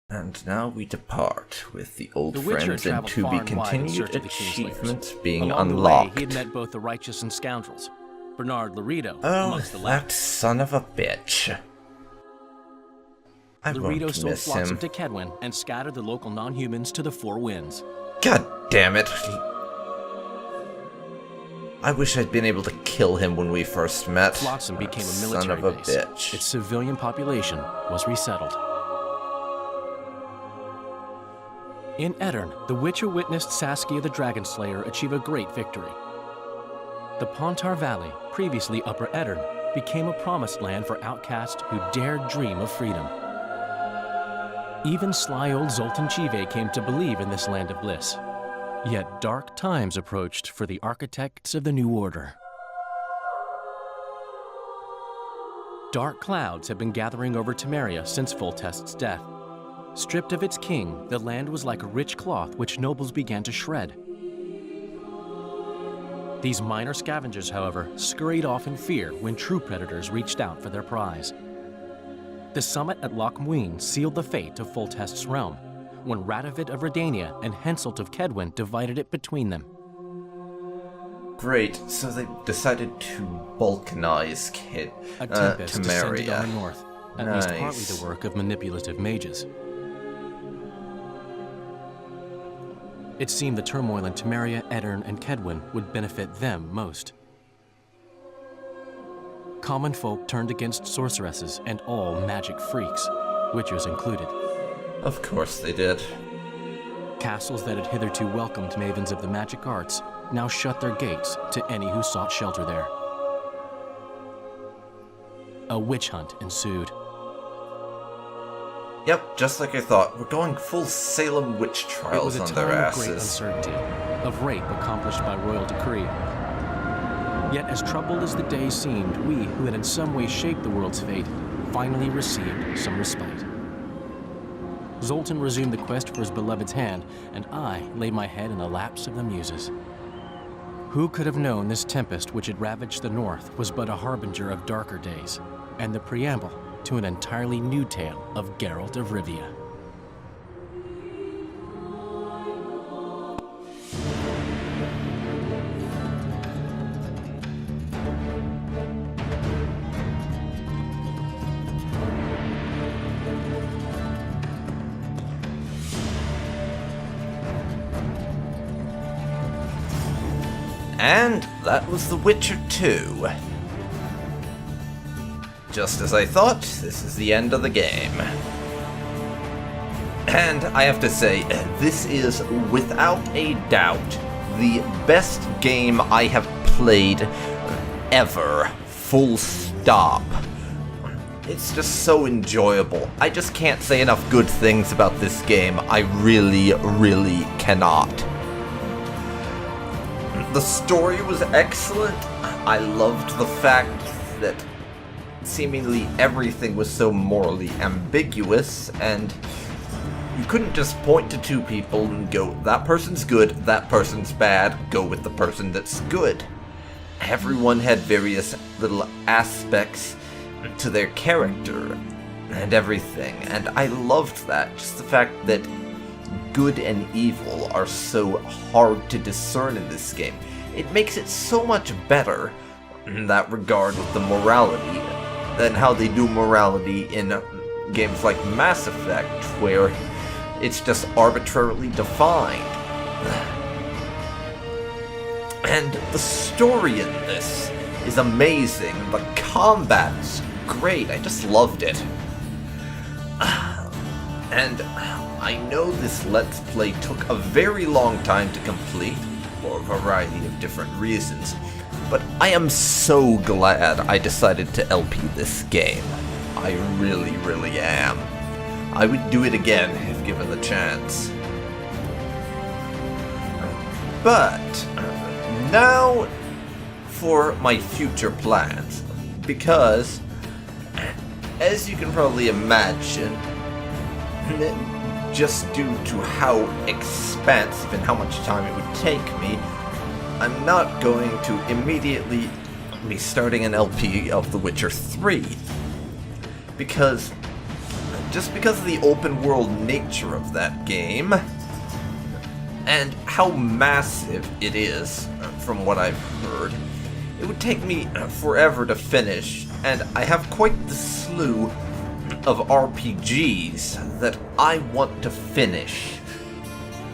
And now we depart with the old The Witcher friends and traveled to far be and wide in search continued of the Kingslayers. achievements being Along unlocked. the way, he had met both the righteous and scoundrels. Bernard Laredo, Oh, amongst the latter. that son of a bitch. I Laredo won't sold miss flocks him. to Kedwin and scattered the local non-humans to the four winds. God damn it. I wish I'd been able to kill him when we first met. Flotsam became a Son military of a base. bitch. Its civilian population was resettled. In Edirn, the Witcher witnessed Saskia the Dragon Slayer achieve a great victory. The Pontar Valley, previously Upper Edirn, became a promised land for outcasts who dared dream of freedom. Even sly old Zoltan Chive came to believe in this land of bliss. Yet dark times approached for the architects of the New Order. Dark clouds have been gathering over Temeria since Foltest's death. Stripped of its king, the land was like a rich cloth which nobles began to shred. These minor scavengers, however, scurried off in fear when true predators reached out for their prize. The summit at Loch Muin sealed the fate of Foltest's realm, when Radovid of Redania and Henselt of Kedwin divided it between them. Great, so they decided to balkanize A tempest descended on Temeria. the north, at least partly Nice. the work of manipulative mages. It seemed the turmoil in Temeria, Edirn, and Kedwin would benefit them most. Common folk turned against sorceresses and all magic freaks, witchers included. Of course they did. Castles that had hitherto welcomed mavens of the magic arts now shut their gates to any who sought shelter there. A witch hunt ensued. Yep, just like I thought. We're going full Salem witch It was trials a on time their of great asses. uncertainty, of rape accomplished by royal decree. Yet as troubled as the days seemed, we, who had in some way shaped the world's fate, finally received some respite. Zoltan resumed the quest for his beloved's hand, and I laid my head in the laps of the muses. Who could have known this tempest which had ravaged the north was but a harbinger of darker days, and the preamble to an entirely new tale of Geralt of Rivia. And that was The Witcher 2. Just as I thought, this is the end of the game. And I have to say, this is without a doubt the best game I have played ever. Full stop. It's just so enjoyable. I just can't say enough good things about this game. I really, really cannot. The story was excellent. I loved the fact that seemingly everything was so morally ambiguous, and you couldn't just point to two people and go, that person's good, that person's bad, go with the person that's good. Everyone had various little aspects to their character and everything, and I loved that. Just the fact that good and evil are so hard to discern in this game. It makes it so much better in that regard with the morality than how they do morality in games like Mass Effect, where it's just arbitrarily defined. And the story in this is amazing. The combat's great. I just loved it. And I know this Let's Play took a very long time to complete for a variety of different reasons, but I am so glad I decided to LP this game. I really, really am. I would do it again if given the chance. But now for my future plans, because as you can probably imagine, just due to how expansive and how much time it would take me, I'm not going to immediately be starting an LP of The Witcher 3. Because just because of the open world nature of that game, and how massive it is, from what I've heard. It would take me forever to finish, and I have quite the slew of RPGs that I want to finish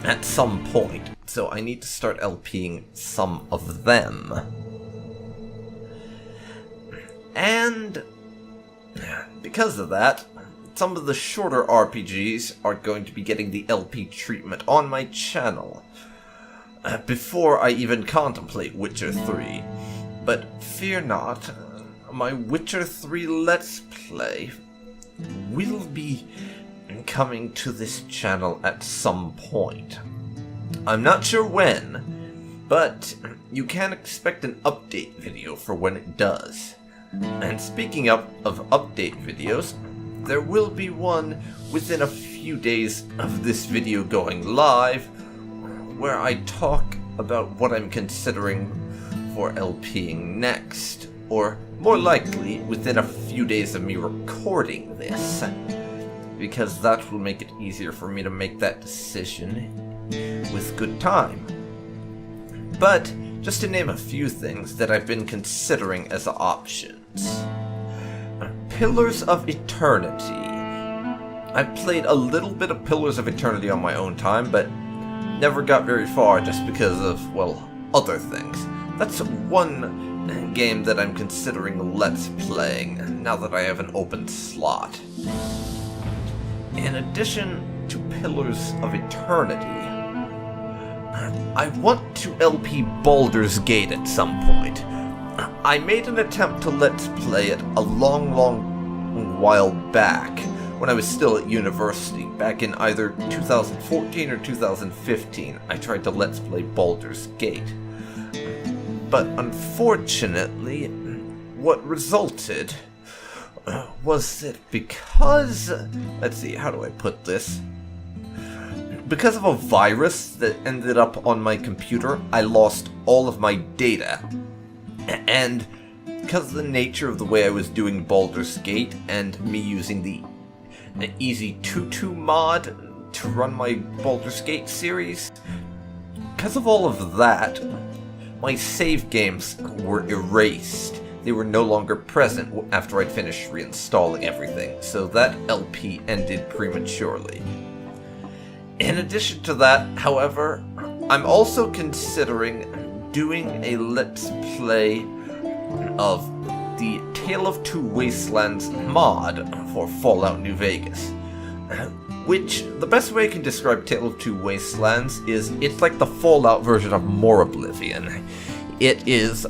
at some point, so I need to start LPing some of them. And because of that, some of the shorter RPGs are going to be getting the LP treatment on my channel before I even contemplate Witcher 3. But fear not, my Witcher 3 Let's Play will be coming to this channel at some point. I'm not sure when, but you can expect an update video for when it does. And speaking of update videos, there will be one within a few days of this video going live, where I talk about what I'm considering for LPing next, or more likely within a few days of me recording this, because that will make it easier for me to make that decision with good time. But just to name a few things that I've been considering as options. Pillars of Eternity. I've played a little bit of Pillars of Eternity on my own time, but never got very far just because of, well, other things. That's one game that I'm considering Let's Playing, now that I have an open slot. In addition to Pillars of Eternity, I want to LP Baldur's Gate at some point. I made an attempt to Let's Play it a long while back, when I was still at university, back in either 2014 or 2015. I tried to Let's Play Baldur's Gate. But unfortunately, what resulted was that because, let's see, how do I put this? Because of a virus that ended up on my computer, I lost all of my data. And because of the nature of the way I was doing Baldur's Gate, and me using the Easy Tutu mod to run my Baldur's Gate series, because of all of that, my save games were erased. They were no longer present after I'd finished reinstalling everything, so that LP ended prematurely. In addition to that, however, I'm also considering doing a Let's Play of the Tale of Two Wastelands mod for Fallout New Vegas. Which, the best way I can describe Tale of Two Wastelands is it's like the Fallout version of More Oblivion. It is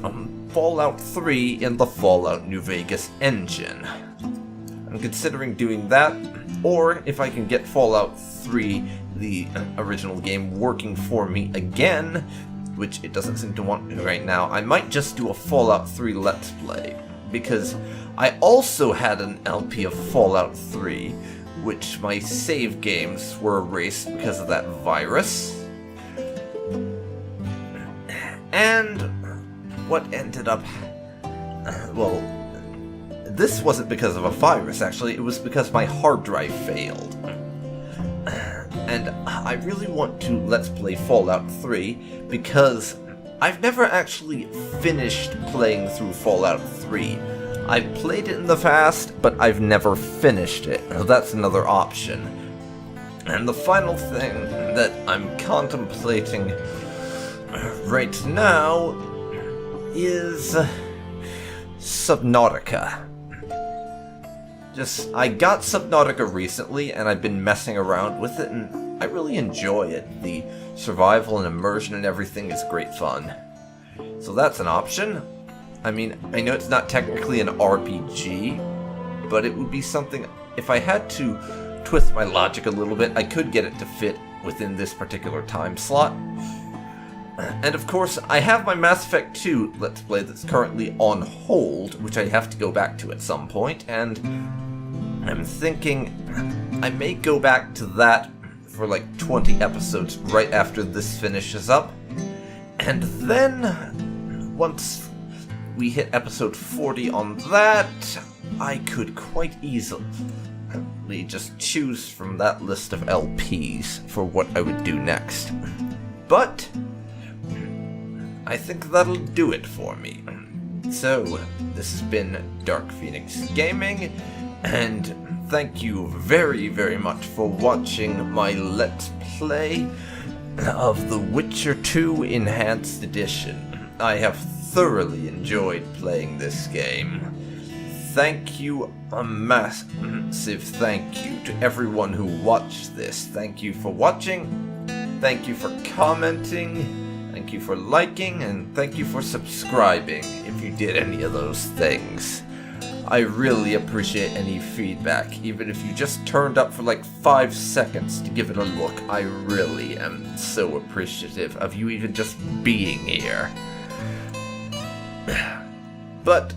Fallout 3 in the Fallout New Vegas engine. I'm considering doing that, or if I can get Fallout 3, the original game, working for me again, which it doesn't seem to want to right now, I might just do a Fallout 3 Let's Play, because I also had an LP of Fallout 3, which my save games were erased because of that virus. And what ended up, well, this wasn't because of a virus, actually, it was because my hard drive failed. And I really want to Let's Play Fallout 3, because I've never actually finished playing through Fallout 3. I've played it in the past, but I've never finished it. That's another option. And the final thing that I'm contemplating right now is Subnautica. I got Subnautica recently, and I've been messing around with it, and I really enjoy it. The survival and immersion and everything is great fun. So that's an option. I mean, I know it's not technically an RPG, but it would be something, if I had to twist my logic a little bit, I could get it to fit within this particular time slot. And of course, I have my Mass Effect 2 Let's Play that's currently on hold, which I have to go back to at some point, and I'm thinking I may go back to that for like 20 episodes right after this finishes up. And then, once we hit episode 40 on that, I could quite easily just choose from that list of LPs for what I would do next. But I think that'll do it for me. So, this has been DarkPhoenix Gaming, and thank you very, very much for watching my Let's Play of The Witcher 2 Enhanced Edition. I have thoroughly enjoyed playing this game. Thank you, a massive thank you to everyone who watched this. Thank you for watching, thank you for commenting, thank you for liking, and thank you for subscribing if you did any of those things. I really appreciate any feedback, even if you just turned up for like 5 seconds to give it a look. I really am so appreciative of you even just being here. But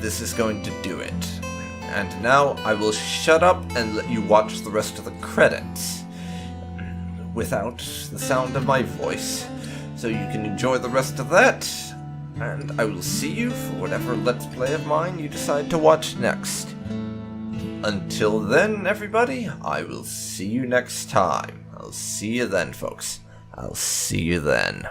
this is going to do it. And now I will shut up and let you watch the rest of the credits without the sound of my voice, so you can enjoy the rest of that. And I will see you for whatever Let's Play of mine you decide to watch next. Until then, everybody, I will see you next time. I'll see you then, folks. I'll see you then.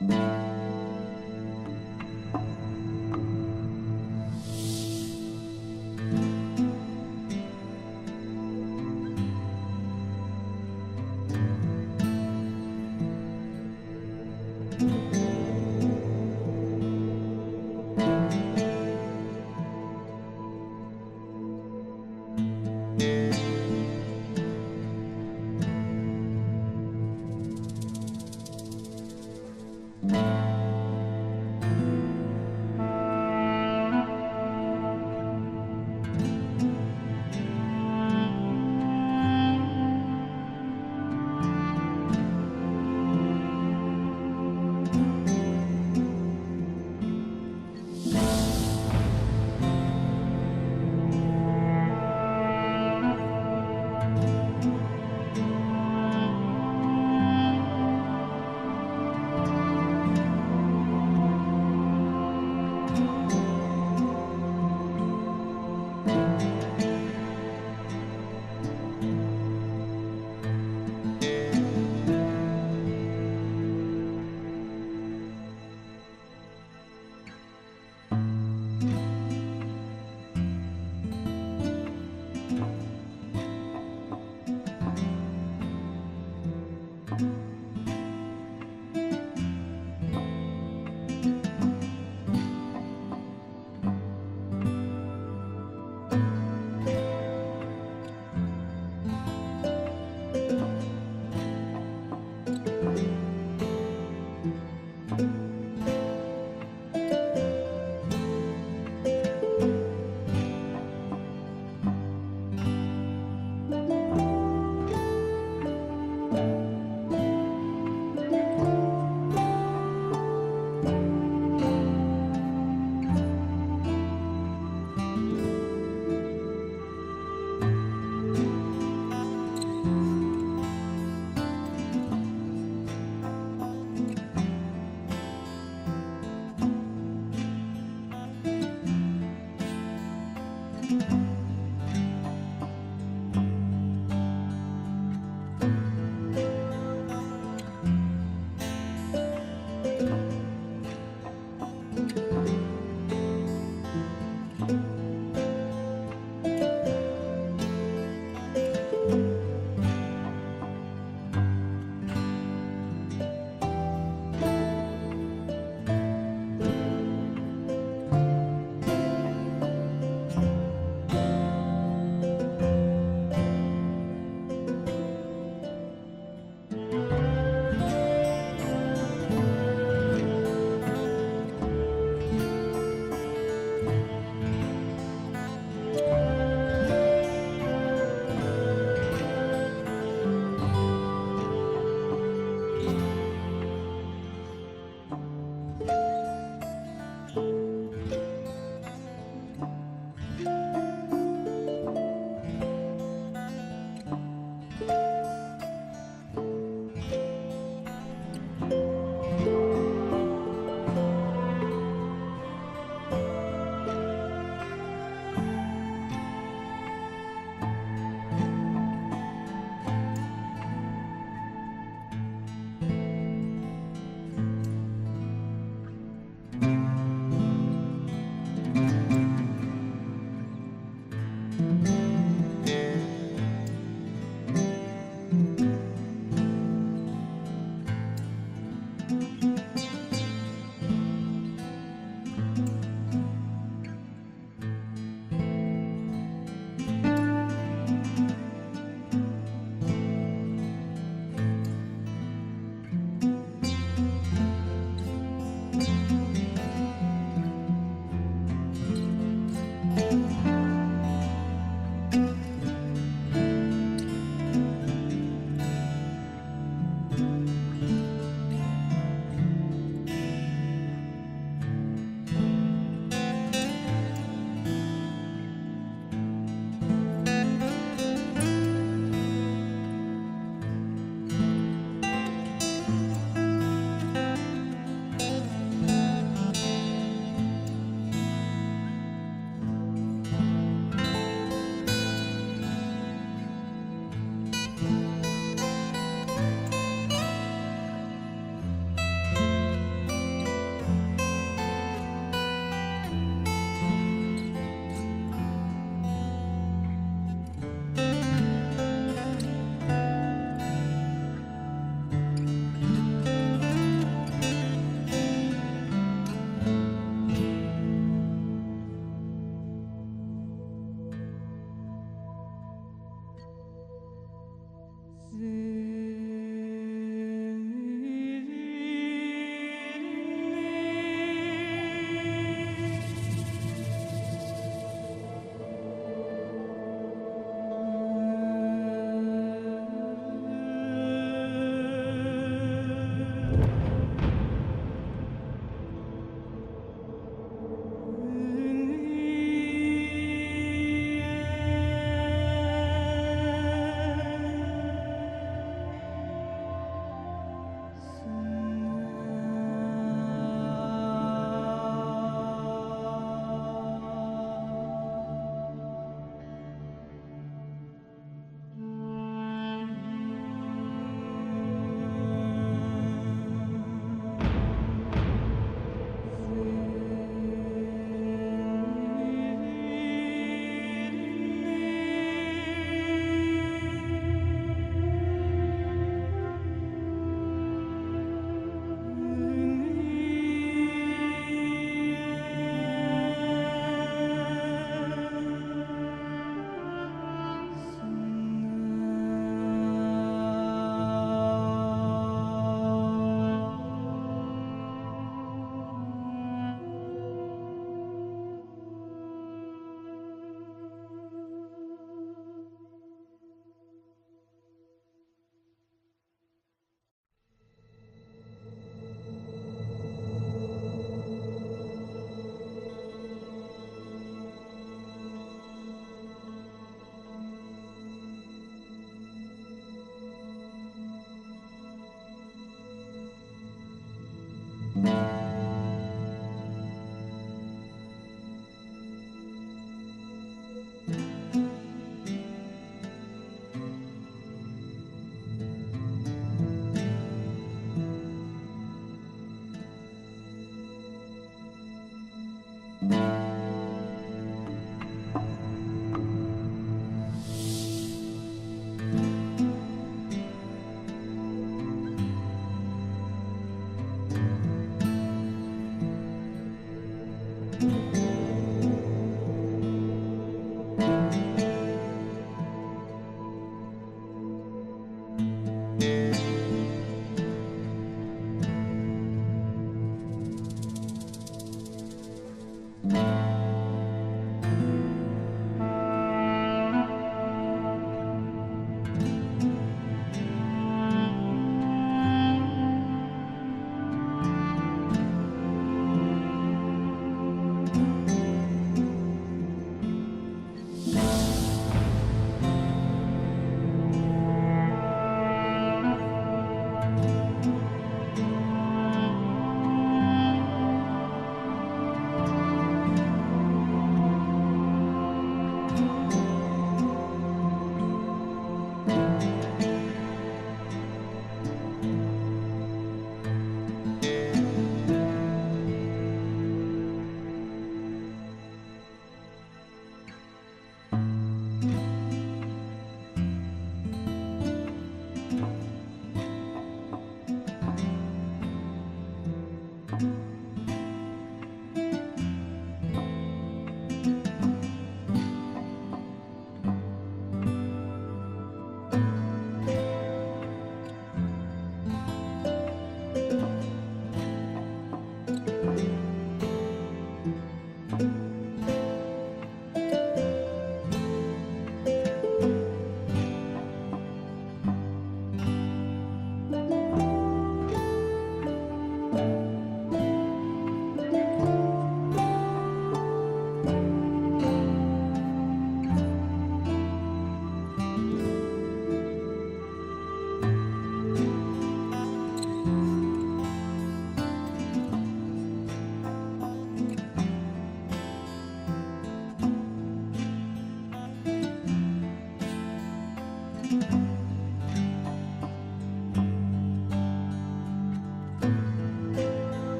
you